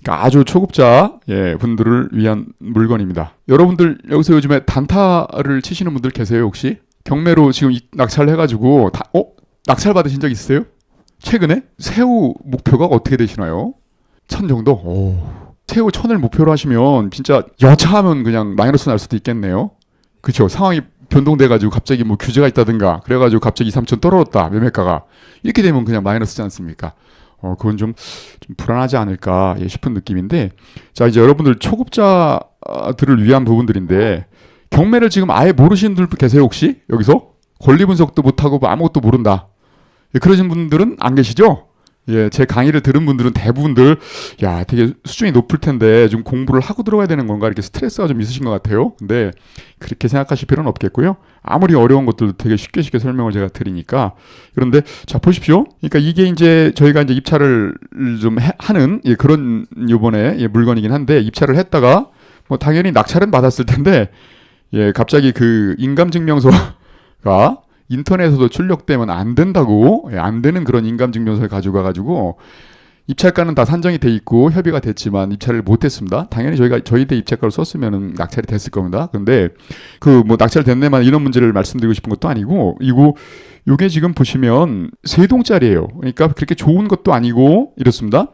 그러니까 아주 초급자 분들을 위한 물건입니다. 여러분들 여기서 요즘에 단타를 치시는 분들 계세요 혹시? 경매로 지금 낙찰을 해가지고 낙찰 받으신 적 있으세요? 최근에? 새우 목표가 어떻게 되시나요? 1,000 정도? 새우 1,000을 목표로 하시면 진짜 여차하면 그냥 마이너스 날 수도 있겠네요. 그렇죠. 상황이 변동돼가지고 갑자기 뭐 규제가 있다든가 그래가지고 갑자기 2-3천 떨어졌다 매매가가 이렇게 되면 그냥 마이너스지 않습니까? 그건 좀 불안하지 않을까 싶은 느낌인데, 자 이제 여러분들 초급자들을 위한 부분들인데 경매를 지금 아예 모르시는 분들 계세요 혹시? 여기서 권리 분석도 못하고 뭐 아무것도 모른다 그러신 분들은 안 계시죠? 제 강의를 들은 분들은 대부분들 되게 수준이 높을 텐데 좀 공부를 하고 들어가야 되는 건가 이렇게 스트레스가 좀 있으신 것 같아요. 근데 그렇게 생각하실 필요는 없겠고요. 아무리 어려운 것들도 되게 쉽게 설명을 제가 드리니까. 그런데 자 보십시오. 그러니까 이게 이제 저희가 이제 입찰을 좀 하는 그런 요번에 물건이긴 한데, 입찰을 했다가 뭐 당연히 낙찰은 받았을 텐데 갑자기 그 인감증명서가 인터넷에서도 출력되면 안 된다고, 안 되는 그런 인감증명서를 가져가가지고 입찰가는 다 산정이 돼 있고 협의가 됐지만 입찰을 못했습니다. 당연히 저희 때 입찰가를 썼으면 낙찰이 됐을 겁니다. 근데 그 뭐 낙찰 됐네만 이런 문제를 말씀드리고 싶은 것도 아니고, 이게 지금 보시면 3동짜리예요. 그러니까 그렇게 좋은 것도 아니고 이렇습니다.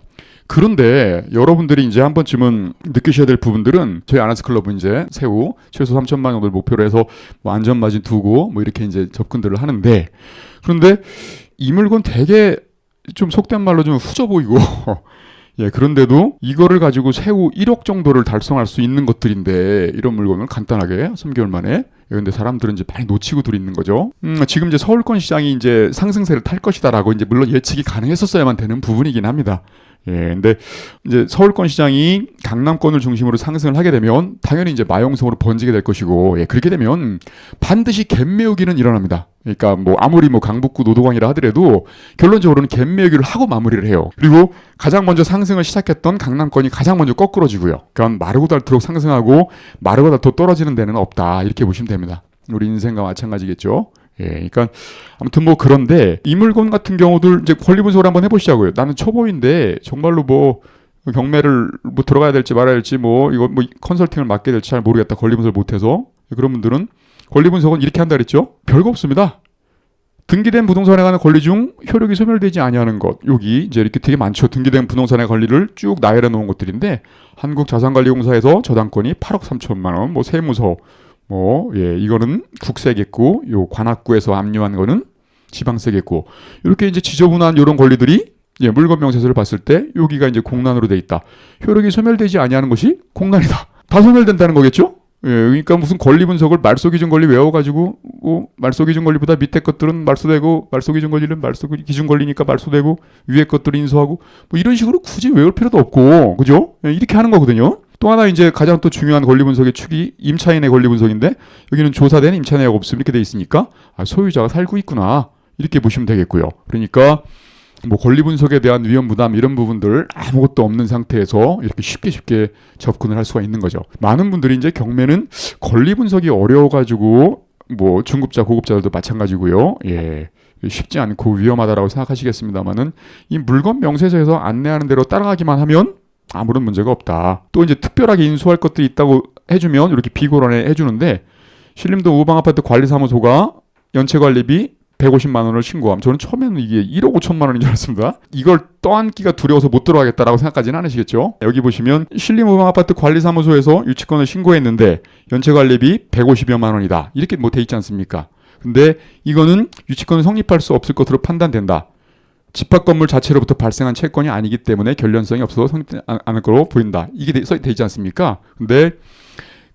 그런데 여러분들이 이제 한 번쯤은 느끼셔야 될 부분들은, 저희 아나스클럽은 이제 새우 최소 3천만 원 정도를 목표로 해서 뭐 안전마진 두고 뭐 이렇게 이제 접근들을 하는데, 그런데 이 물건 되게 좀 속된 말로 좀 후져 보이고 그런데도 이거를 가지고 새우 1억 정도를 달성할 수 있는 것들인데, 이런 물건을 간단하게 3개월 만에. 근데 사람들은 이제 많이 놓치고 둘 있는 거죠. 지금 이제 서울권 시장이 이제 상승세를 탈 것이다라고 이제 물론 예측이 가능했었어야만 되는 부분이긴 합니다. 근데 이제 서울권 시장이 강남권을 중심으로 상승을 하게 되면 당연히 이제 마용성으로 번지게 될 것이고, 그렇게 되면 반드시 갭매우기는 일어납니다. 그러니까 뭐 아무리 뭐 강북구 노도광이라 하더라도 결론적으로는 갭매우기를 하고 마무리를 해요. 그리고 가장 먼저 상승을 시작했던 강남권이 가장 먼저 거꾸러지고요. 그러니까 마르고 닳도록 상승하고 마르고 닳도록 떨어지는 데는 없다, 이렇게 보시면 됩니다. 우리 인생과 마찬가지겠죠. 그러니까 아무튼 뭐 그런데 이 물건 같은 경우들 이제 권리 분석을 한번 해보시자고요. 나는 초보인데 정말로 뭐 경매를 뭐 들어가야 될지 말아야 될지 뭐 이거 뭐 컨설팅을 맡게 될지 잘 모르겠다, 권리 분석을 못해서. 그런 분들은 권리 분석은 이렇게 한다 그랬죠. 별거 없습니다. 등기된 부동산에 관한 권리 중 효력이 소멸되지 아니하는 것, 여기 이제 이렇게 되게 많죠. 등기된 부동산의 권리를 쭉 나열해 놓은 것들인데, 한국자산관리공사에서 저당권이 8억 3천만 원, 뭐 세무서 이거는 국세겠고, 요 관악구에서 압류한 거는 지방세겠고, 이렇게 이제 지저분한 이런 권리들이 물건 명세서를 봤을 때 여기가 이제 공란으로 돼 있다. 효력이 소멸되지 아니하는 것이 공란이다. 다 소멸된다는 거겠죠? 그러니까 무슨 권리 분석을 말소기준 권리 외워가지고 말소기준 권리보다 밑에 것들은 말소되고, 말소기준 권리는 말소기준 권리니까 말소되고, 위에 것들은 인수하고, 뭐 이런 식으로 굳이 외울 필요도 없고, 그죠? 이렇게 하는 거거든요. 또 하나 이제 가장 또 중요한 권리 분석의 축이 임차인의 권리 분석인데, 여기는 조사된 임차인의 없음 이렇게 돼 있으니까 소유자가 살고 있구나, 이렇게 보시면 되겠고요. 그러니까 뭐 권리 분석에 대한 위험 부담 이런 부분들 아무것도 없는 상태에서 이렇게 쉽게 접근을 할 수가 있는 거죠. 많은 분들이 이제 경매는 권리 분석이 어려워가지고 뭐 중급자 고급자들도 마찬가지고요. 쉽지 않고 위험하다라고 생각하시겠습니다만은, 이 물건 명세서에서 안내하는 대로 따라가기만 하면 아무런 문제가 없다. 또 이제 특별하게 인수할 것들이 있다고 해주면 이렇게 비고란에 해주는데, 신림동 우방아파트 관리사무소가 연체관리비 150만 원을 신고함. 저는 처음에는 이게 1억 5천만 원인 줄 알았습니다. 이걸 떠안기가 두려워서 못 들어가겠다라고 생각하지는 않으시겠죠? 여기 보시면 신림 우방아파트 관리사무소에서 유치권을 신고했는데 연체관리비 150여만 원이다, 이렇게 뭐 돼 있지 않습니까? 근데 이거는 유치권은 성립할 수 없을 것으로 판단된다. 집합 건물 자체로부터 발생한 채권이 아니기 때문에 결련성이 없어서 성립되지 않을 거로 보인다. 이게 돼 있지 않습니까? 근데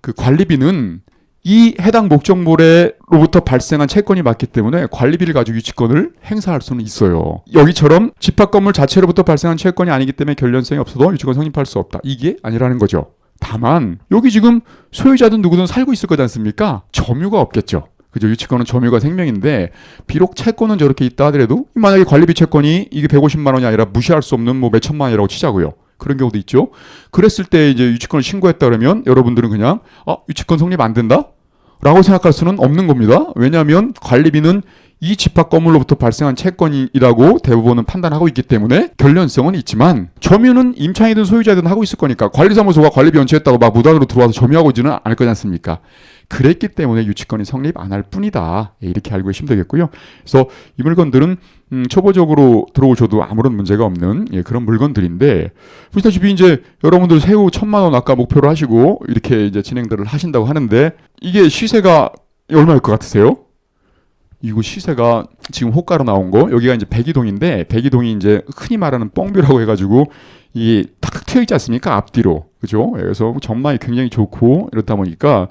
그 관리비는 이 해당 목적물로부터 발생한 채권이 맞기 때문에 관리비를 가지고 유치권을 행사할 수는 있어요. 여기처럼 집합 건물 자체로부터 발생한 채권이 아니기 때문에 결련성이 없어도 유치권 성립할 수 없다, 이게 아니라는 거죠. 다만 여기 지금 소유자든 누구든 살고 있을 거지 않습니까? 점유가 없겠죠. 그죠? 유치권은 점유가 생명인데, 비록 채권은 저렇게 있다 하더라도 만약에 관리비 채권이 이게 150만 원이 아니라 무시할 수 없는 뭐 몇천만 원이라고 치자고요. 그런 경우도 있죠. 그랬을 때 이제 유치권을 신고했다 그러면 여러분들은 그냥 유치권 성립 안 된다? 라고 생각할 수는 없는 겁니다. 왜냐하면 관리비는 이 집합 건물로부터 발생한 채권이라고 대부분은 판단하고 있기 때문에 결련성은 있지만 점유는 임차인이든 소유자든 하고 있을 거니까 관리사무소가 관리비 연체했다고 막 무단으로 들어와서 점유하고 있지는 않을 거지 않습니까? 그랬기 때문에 유치권이 성립 안 할 뿐이다. 이렇게 알고 계시면 되겠고요. 그래서 이 물건들은 초보적으로 들어오셔도 아무런 문제가 없는 그런 물건들인데, 보시다시피 이제 여러분들 세후 1,000만 원 아까 목표로 하시고 이렇게 이제 진행들을 하신다고 하는데, 이게 시세가 얼마일 것 같으세요? 이거 시세가 지금 호가로 나온 거, 여기가 이제 백이동인데, 백이동이 이제 흔히 말하는 뻥뷰라고 해가지고 이 탁탁 트여 있지 않습니까? 앞뒤로. 그죠? 그래서 전망이 굉장히 좋고 이렇다 보니까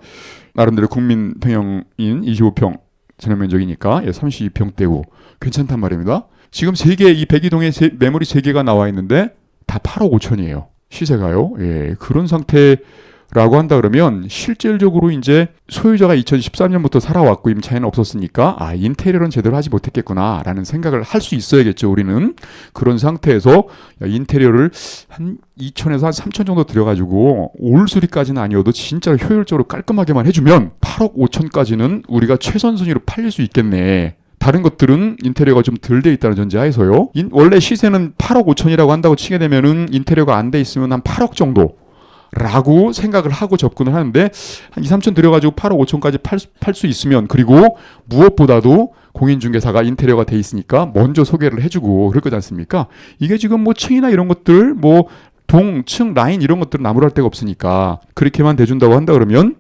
나름대로 국민 평형인 25평 전용 면적이니까 32평대고 괜찮단 말입니다. 지금 이 백이동에 매물이 3개가 나와 있는데 다 8억 5천이에요. 시세가요. 그런 상태라고 한다 그러면 실질적으로 이제 소유자가 2013년부터 살아왔고 임차인은 없었으니까 인테리어는 제대로 하지 못했겠구나라는 생각을 할 수 있어야겠죠. 우리는 그런 상태에서 인테리어를 한 2천에서 한 3천 정도 들여가지고 올수리까지는 아니어도 진짜 효율적으로 깔끔하게만 해주면 8억 5천까지는 우리가 최선 순위로 팔릴 수 있겠네. 다른 것들은 인테리어가 좀 덜 돼 있다는 전제하에서요. 원래 시세는 8억 5천이라고 한다고 치게 되면은 인테리어가 안 돼 있으면 한 8억 정도 라고 생각을 하고 접근을 하는데, 한 2, 3천 들여가지고 8억 5천까지 팔 수 있으면, 그리고 무엇보다도 공인중개사가 인테리어가 돼 있으니까 먼저 소개를 해주고 그럴 거지 않습니까? 이게 지금 뭐 층이나 이런 것들, 뭐 층, 라인 이런 것들은 나무랄 데가 없으니까 그렇게만 대준다고 한다 그러면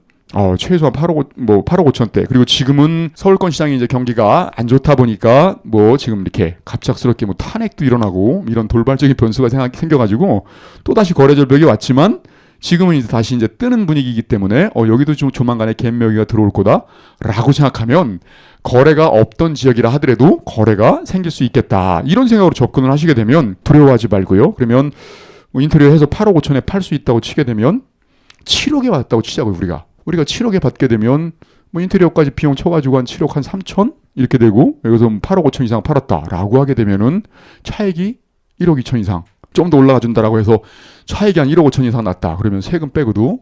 최소한 8억 5천대. 그리고 지금은 서울권 시장이 이제 경기가 안 좋다 보니까 뭐 지금 이렇게 갑작스럽게 뭐 탄핵도 일어나고 이런 돌발적인 변수가 생겨가지고 또 다시 거래 절벽이 왔지만, 지금은 이제 다시 이제 뜨는 분위기이기 때문에 여기도 좀 조만간에 갭매기가 들어올 거다라고 생각하면 거래가 없던 지역이라 하더라도 거래가 생길 수 있겠다. 이런 생각으로 접근을 하시게 되면 두려워하지 말고요. 그러면 뭐 인테리어 해서 8억 5천에 팔 수 있다고 치게 되면 7억에 받았다고 치자고요. 우리가 7억에 받게 되면 뭐 인테리어까지 비용 쳐가지고 한 7억 한 3천 이렇게 되고, 여기서 8억 5천 이상 팔았다라고 하게 되면은 차익이 1억 2천 이상 좀 더 올라가 준다라고 해서 차익이 한 1억 5천 이상 났다. 그러면 세금 빼고도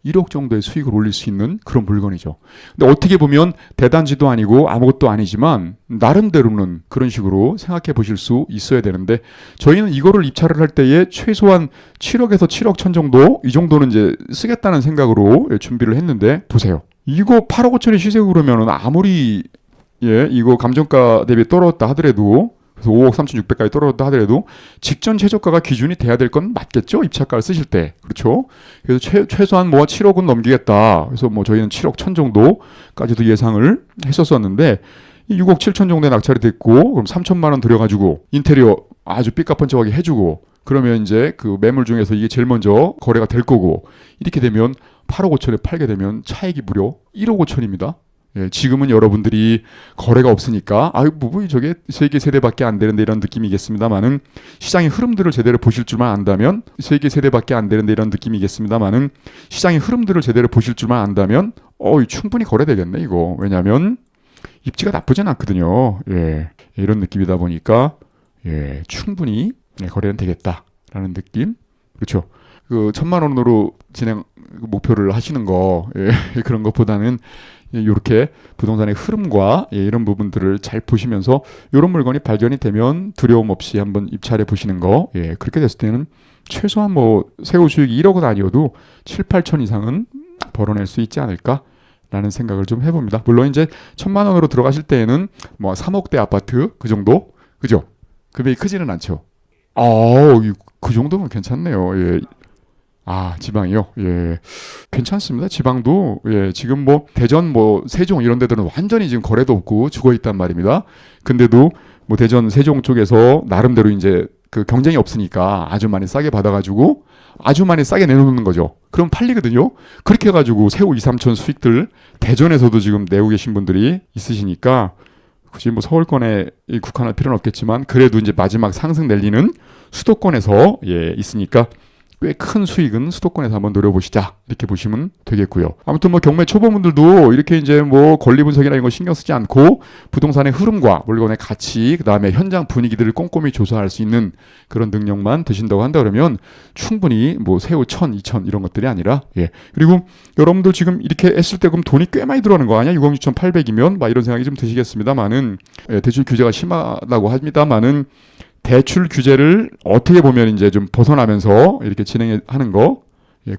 1억 정도의 수익을 올릴 수 있는 그런 물건이죠. 근데 어떻게 보면 대단지도 아니고 아무것도 아니지만 나름대로는 그런 식으로 생각해 보실 수 있어야 되는데, 저희는 이거를 입찰을 할 때에 최소한 7억에서 7억 천 정도, 이 정도는 이제 쓰겠다는 생각으로 준비를 했는데, 보세요. 이거 8억 5천의 시세고 그러면은 아무리 이거 감정가 대비 떨어졌다 하더라도, 그래서 5억 3,600까지 떨어졌다 하더라도 직전 최저가가 기준이 돼야 될 건 맞겠죠? 입찰가를 쓰실 때. 그렇죠? 그래서 최소한 뭐 7억은 넘기겠다. 그래서 뭐 저희는 7억 천 정도까지도 예상을 했었었는데, 이 6억 7천 정도에 낙찰이 됐고, 그럼 3천만 원 들여가지고 인테리어 아주 삐까뻔쩍하게 해주고, 그러면 이제 그 매물 중에서 이게 제일 먼저 거래가 될 거고, 이렇게 되면 8억 5천에 팔게 되면 차익이 무려 1억 5천입니다. 지금은 여러분들이 거래가 없으니까 저게 세계 세대밖에 안 되는데 이런 느낌이겠습니다만은, 시장의 흐름들을 제대로 보실 줄만 안다면 세계 세대밖에 안 되는데 이런 느낌이겠습니다만은, 시장의 흐름들을 제대로 보실 줄만 안다면 충분히 거래되겠네 이거. 왜냐하면 입지가 나쁘진 않거든요. 이런 느낌이다 보니까 충분히 거래는 되겠다라는 느낌. 그렇죠. 그 1,000만 원으로 진행 목표를 하시는 거 그런 것보다는 이렇게 부동산의 흐름과 이런 부분들을 잘 보시면서 이런 물건이 발견이 되면 두려움 없이 한번 입찰해 보시는 거. 그렇게 됐을 때는 최소한 뭐 세후 수익이 1억은 아니어도 7, 8천 이상은 벌어낼 수 있지 않을까라는 생각을 좀 해봅니다. 물론 이제 1,000만 원으로 들어가실 때에는 뭐 3억대 아파트 그 정도, 그죠? 금액이 크지는 않죠. 그 정도면 괜찮네요. 지방이요? 괜찮습니다. 지방도, 지금 뭐, 대전, 뭐, 세종 이런 데들은 완전히 지금 거래도 없고 죽어 있단 말입니다. 근데도 뭐, 대전, 세종 쪽에서 나름대로 이제 그 경쟁이 없으니까 아주 많이 싸게 받아가지고 아주 많이 싸게 내놓는 거죠. 그럼 팔리거든요? 그렇게 해가지고 세후 2, 3천 수익들 대전에서도 지금 내고 계신 분들이 있으시니까, 굳이 뭐 서울권에 국한할 필요는 없겠지만, 그래도 이제 마지막 상승 내리는 수도권에서, 있으니까, 꽤 큰 수익은 수도권에서 한번 노려보시자 이렇게 보시면 되겠고요. 아무튼 뭐 경매 초보분들도 이렇게 이제 뭐 권리 분석이나 이런 거 신경 쓰지 않고 부동산의 흐름과 물건의 가치, 그다음에 현장 분위기들을 꼼꼼히 조사할 수 있는 그런 능력만 드신다고 한다 그러면 충분히 뭐 새우 1,000, 2,000 이런 것들이 아니라 그리고 여러분들 지금 이렇게 했을 때 그럼 돈이 꽤 많이 들어가는 거 아니야? 66,800이면 막 이런 생각이 좀 드시겠습니다만은 대출 규제가 심하다고 합니다만은 대출 규제를 어떻게 보면 이제 좀 벗어나면서 이렇게 진행하는 거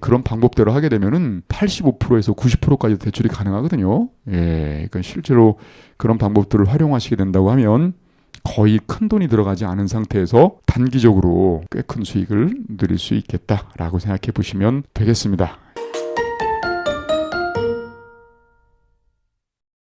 그런 방법대로 하게 되면은 85%에서 90%까지 대출이 가능하거든요. 그러니까 실제로 그런 방법들을 활용하시게 된다고 하면 거의 큰 돈이 들어가지 않은 상태에서 단기적으로 꽤 큰 수익을 누릴 수 있겠다라고 생각해 보시면 되겠습니다.